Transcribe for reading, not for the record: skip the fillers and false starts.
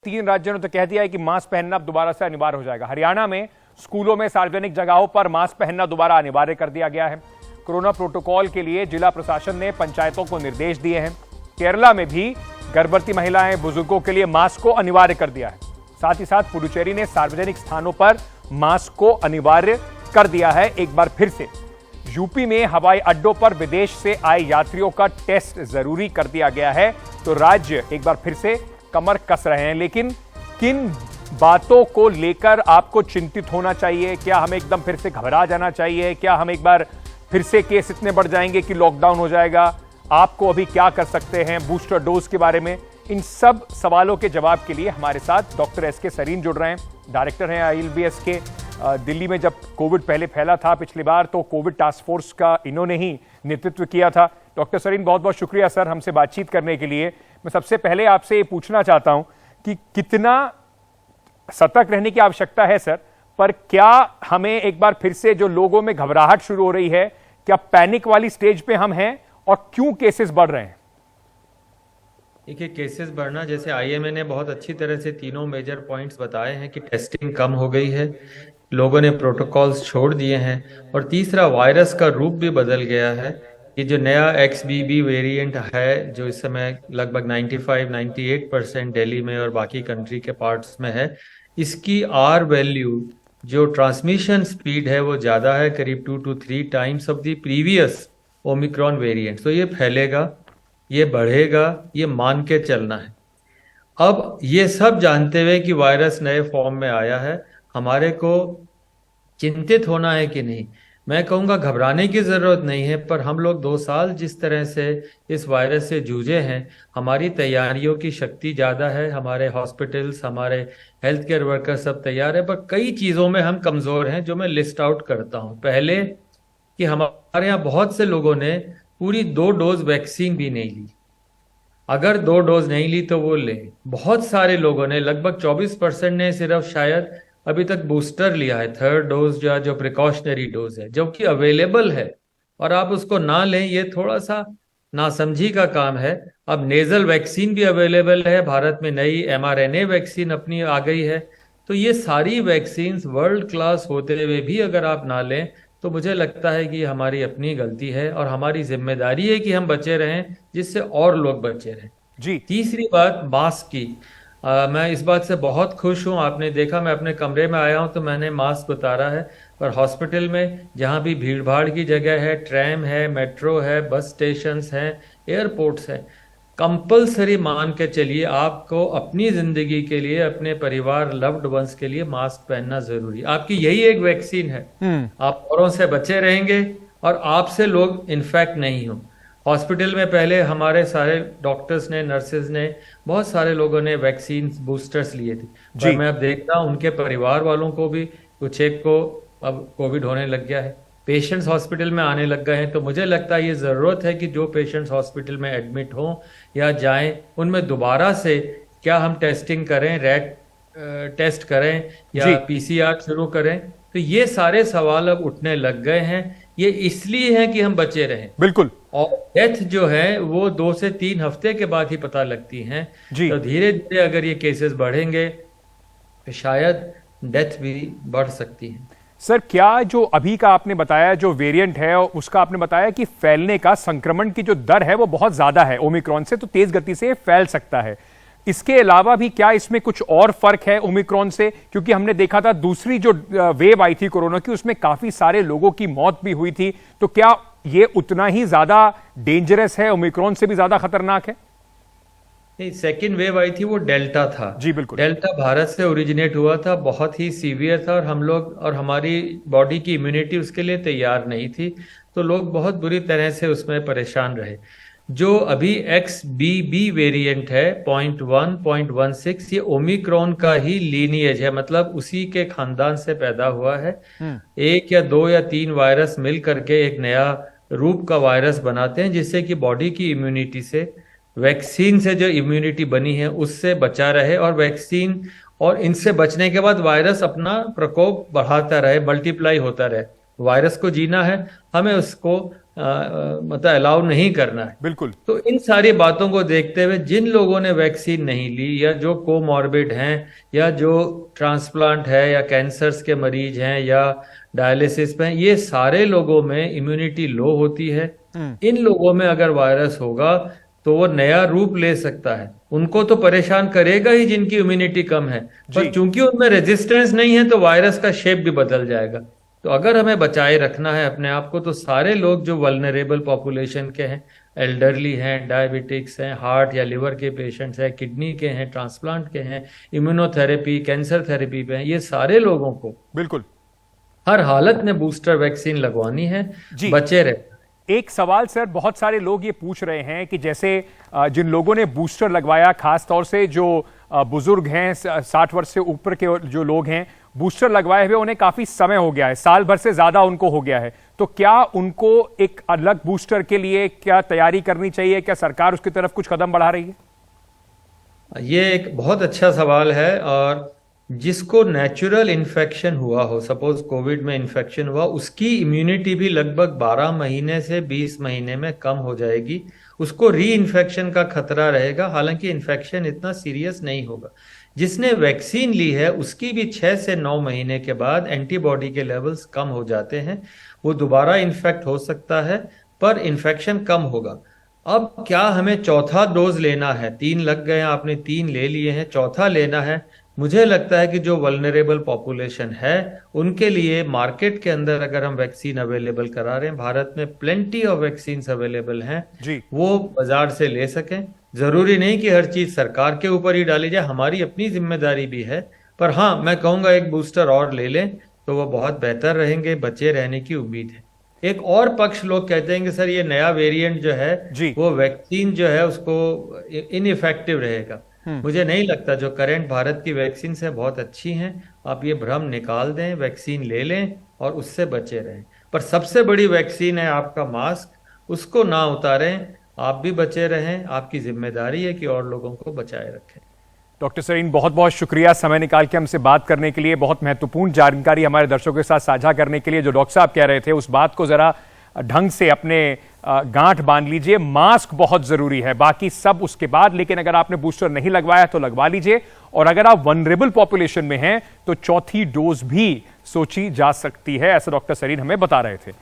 3 राज्यों ने तो कह दिया है कि मास्क पहनना अब दोबारा से अनिवार्य हो जाएगा। हरियाणा में स्कूलों में सार्वजनिक जगहों पर मास्क पहनना दोबारा अनिवार्य कर दिया गया है। कोरोना प्रोटोकॉल के लिए जिला प्रशासन ने पंचायतों को निर्देश दिए हैं। केरला में भी गर्भवती महिलाएं, बुजुर्गों के लिए मास्क को अनिवार्य कर दिया है। साथ ही साथ पुडुचेरी ने सार्वजनिक स्थानों पर मास्क को अनिवार्य कर दिया है। एक बार फिर से यूपी में हवाई अड्डों पर विदेश से आए यात्रियों का टेस्ट जरूरी कर दिया गया है। तो राज्य एक बार फिर से कमर कस रहे हैं। लेकिन किन बातों को लेकर आपको चिंतित होना चाहिए? क्या हमें एकदम फिर से घबरा जाना चाहिए? क्या हम एक बार फिर से केस इतने बढ़ जाएंगे कि लॉकडाउन हो जाएगा? आपको अभी क्या कर सकते हैं? बूस्टर डोज के बारे में, इन सब सवालों के जवाब के लिए हमारे साथ डॉक्टर एसके सरीन जुड़ रहे हैं। डायरेक्टर हैं आईएलबीएस के। दिल्ली में जब कोविड पहले फैला था पिछली बार, तो कोविड टास्क फोर्स का इन्होंने ही नेतृत्व किया था। डॉक्टर सरीन, बहुत बहुत शुक्रिया सर हमसे बातचीत करने के लिए। मैं सबसे पहले आपसे ये पूछना चाहता हूं कि कितना सतर्क रहने की आवश्यकता है सर, पर क्या हमें एक बार फिर से जो लोगों में घबराहट शुरू हो रही है, क्या पैनिक वाली स्टेज पे हम हैं और क्यों केसेस बढ़ रहे हैं? देखिए, केसेस बढ़ना, जैसे आईएमए ने बहुत अच्छी तरह से तीनों मेजर पॉइंट्स बताए हैं कि टेस्टिंग कम हो गई है, लोगों ने प्रोटोकॉल्स छोड़ दिए हैं, और तीसरा वायरस का रूप भी बदल गया है। ये जो नया XBB वेरिएंट है, जो इस समय लगभग 95-98% दिल्ली में और बाकी कंट्री के पार्ट्स में है, इसकी R वैल्यू, जो ट्रांसमिशन स्पीड है, वो ज़्यादा है, करीब 2 to 3 times of the previous Omicron variant. तो ये फैलेगा, ये बढ़ेगा, ये मान के चलना है। अब ये सब जानते हुए कि वायरस नए फॉर्म में आया है, हमारे को चिंतित होना है कि नहीं? मैं कहूँगा घबराने की ज़रूरत नहीं है, पर हम लोग 2 साल जिस तरह से इस वायरस से जूझे हैं, हमारी तैयारियों की शक्ति ज़्यादा है, हमारे हॉस्पिटल्स, हमारे हेल्थ केयर वर्कर सब तैयार है, पर कई चीज़ों में हम कमज़ोर हैं, जो मैं लिस्ट आउट करता हूँ। पहले कि हमारे यहाँ बहुत से लोगों ने पूरी 2 डोज वैक्सीन भी नहीं ली। अगर 2 डोज नहीं ली तो वो लें। बहुत सारे लोगों ने, लगभग 24% ने सिर्फ शायद अभी तक बूस्टर लिया है, 3rd डोज जो प्रिकॉशनरी डोज है, जो कि अवेलेबल है, और आप उसको ना लें, ये थोड़ा सा नासमझी का काम है। अब नेजल वैक्सीन भी अवेलेबल है, भारत में नई mRNA वैक्सीन अपनी आ गई है। तो ये सारी वैक्सीन वर्ल्ड क्लास होते हुए भी अगर आप ना लें, तो मुझे लगता है कि हमारी अपनी गलती है, और हमारी जिम्मेदारी है कि हम बचे रहें, जिससे और लोग बचे रहें जी। तीसरी बात, मास्क की। मैं इस बात से बहुत खुश हूँ। आपने देखा, मैं अपने कमरे में आया हूँ तो मैंने मास्क उतारा है, पर हॉस्पिटल में जहाँ भी भीड़ भाड़ की जगह है, ट्रैम है, मेट्रो है, बस स्टेशंस हैं, एयरपोर्ट्स हैं, कंपलसरी मान के चलिए, आपको अपनी जिंदगी के लिए, अपने परिवार, लव्ड वंस के लिए मास्क पहनना जरूरी। आपकी यही एक वैक्सीन है। आप औरों से बचे रहेंगे और आपसे लोग इन्फेक्ट नहीं हो। हॉस्पिटल में पहले हमारे सारे डॉक्टर्स ने, नर्सेज ने, बहुत सारे लोगों ने वैक्सीन बूस्टर्स लिए थे, पर मैं अब देखता हूँ उनके परिवार वालों को भी, कुछ एक को अब कोविड होने लग गया है, पेशेंट्स हॉस्पिटल में आने लग गए हैं। तो मुझे लगता है ये ज़रूरत है कि जो पेशेंट्स हॉस्पिटल में एडमिट हों या जाएं, उनमें दोबारा से क्या हम टेस्टिंग करें, रैट टेस्ट करें या PCR शुरू करें। तो ये सारे सवाल अब उठने लग गए हैं। ये इसलिए है कि हम बचे रहें। बिल्कुल। और डेथ जो है वो 2 से 3 हफ्ते के बाद ही पता लगती हैं। तो धीरे धीरे अगर ये केसेस बढ़ेंगे तो शायद डेथ भी बढ़ सकती है। सर, क्या जो अभी का आपने बताया, जो वेरिएंट है, उसका आपने बताया कि फैलने का, संक्रमण की जो दर है वो बहुत ज्यादा है ओमिक्रॉन से, तो तेज गति से फैल सकता है। इसके अलावा भी क्या इसमें कुछ और फर्क है ओमिक्रॉन से? क्योंकि हमने देखा था दूसरी जो वेव आई थी कोरोना की, उसमें काफी सारे लोगों की मौत भी हुई थी। तो क्या ये उतना ही ज्यादा डेंजरस है, ओमिक्रॉन से भी ज्यादा खतरनाक है? सेकेंड वेव आई थी, वो डेल्टा था। जी बिल्कुल। डेल्टा भारत से ओरिजिनेट हुआ था, बहुत ही सीवियर था, और हम लोग और हमारी बॉडी की इम्यूनिटी उसके लिए तैयार नहीं थी, तो लोग बहुत बुरी तरह से उसमें परेशान रहे। जो अभी XBB वेरिएंट है 0.1.16, ये ओमिक्रॉन का ही लीनिएज है, मतलब उसी के खानदान से पैदा हुआ है। 1 या 2 या 3 वायरस मिल करके एक नया रूप का वायरस बनाते हैं, जिससे कि बॉडी की इम्यूनिटी से, वैक्सीन से जो इम्यूनिटी बनी है उससे बचा रहे, और वैक्सीन और इनसे बचने के बाद वायरस अपना प्रकोप बढ़ाता रहे, मल्टीप्लाई होता रहे। वायरस को जीना है, हमें उसको मतलब अलाउ नहीं करना है। बिल्कुल। तो इन सारी बातों को देखते हुए जिन लोगों ने वैक्सीन नहीं ली, या जो कोमॉर्बिड हैं, या जो ट्रांसप्लांट है, या कैंसर्स के मरीज हैं, या डायलिसिस पे हैं, ये सारे लोगों में इम्यूनिटी लो होती है। इन लोगों में अगर वायरस होगा तो वो नया रूप ले सकता है, उनको तो परेशान करेगा ही जिनकी इम्यूनिटी कम है, पर चूंकि उनमें रेजिस्टेंस नहीं है तो वायरस का शेप भी बदल जाएगा। तो अगर हमें बचाए रखना है अपने आप को, तो सारे लोग जो वल्नरेबल पॉपुलेशन के हैं, एल्डरली हैं, डायबिटिक्स हैं, हार्ट या लिवर के पेशेंट्स हैं, किडनी के हैं, ट्रांसप्लांट के हैं, इम्यूनोथेरेपी, कैंसर थेरेपी पे हैं, ये सारे लोगों को बिल्कुल हर हालत में बूस्टर वैक्सीन लगवानी है, बचे रहे। एक सवाल सर, बहुत सारे लोग ये पूछ रहे हैं कि जैसे जिन लोगों ने बूस्टर लगवाया, खास तौर से जो बुजुर्ग हैं, 60 वर्ष से ऊपर के जो लोग हैं, बूस्टर लगवाए हुए उन्हें काफी समय हो गया है, साल भर से ज्यादा उनको हो गया है, तो क्या उनको एक अलग बूस्टर के लिए क्या तैयारी करनी चाहिए? क्या सरकार उसकी तरफ कुछ कदम बढ़ा रही है? ये एक बहुत अच्छा सवाल है। और जिसको नेचुरल इन्फेक्शन हुआ हो, सपोज कोविड में इन्फेक्शन हुआ, उसकी इम्यूनिटी भी लगभग 12 महीने से 20 महीने में कम हो जाएगी, उसको री इन्फेक्शन का खतरा रहेगा, हालांकि इन्फेक्शन इतना सीरियस नहीं होगा। जिसने वैक्सीन ली है उसकी भी 6 से 9 महीने के बाद एंटीबॉडी के लेवल्स कम हो जाते हैं, वो दोबारा इन्फेक्ट हो सकता है पर इन्फेक्शन कम होगा। अब क्या हमें चौथा डोज लेना है? 3 लग गए हैं, आपने 3 ले लिए हैं, चौथा लेना है। मुझे लगता है कि जो वल्नरेबल पॉपुलेशन है उनके लिए मार्केट के अंदर अगर हम वैक्सीन अवेलेबल करा रहे हैं, भारत में प्लेंटी ऑफ वैक्सीन अवेलेबल हैं, वो बाजार से ले सकें। जरूरी नहीं कि हर चीज सरकार के ऊपर ही डाली जाए, हमारी अपनी जिम्मेदारी भी है। पर हाँ, मैं कहूंगा एक बूस्टर और ले लें तो वो बहुत बेहतर रहेंगे, बचे रहने की उम्मीद है। एक और पक्ष लोग कहते हैं कि सर ये नया वेरिएंट जो है वो वैक्सीन जो है उसको इनइफेक्टिव रहेगा। मुझे नहीं लगता, जो करंट भारत की वैक्सीन है बहुत अच्छी हैं। आप ये भ्रम निकाल दें, वैक्सीन ले लें और उससे बचे रहें। पर सबसे बड़ी वैक्सीन है आपका मास्क, उसको ना उतारें, आप भी बचे रहें। आपकी जिम्मेदारी है कि और लोगों को बचाए रखें। डॉक्टर सरीन, बहुत बहुत शुक्रिया समय निकाल के हमसे बात करने के लिए, बहुत महत्वपूर्ण जानकारी हमारे दर्शकों के साथ साझा करने के लिए। जो डॉक्टर साहब कह रहे थे उस बात को जरा ढंग से अपने गांठ बांध लीजिए। मास्क बहुत जरूरी है, बाकी सब उसके बाद, लेकिन अगर आपने बूस्टर नहीं लगवाया तो लगवा लीजिए। और अगर आप वनरेबल पॉपुलेशन में हैं तो चौथी डोज भी सोची जा सकती है, ऐसा डॉक्टर सरीन हमें बता रहे थे।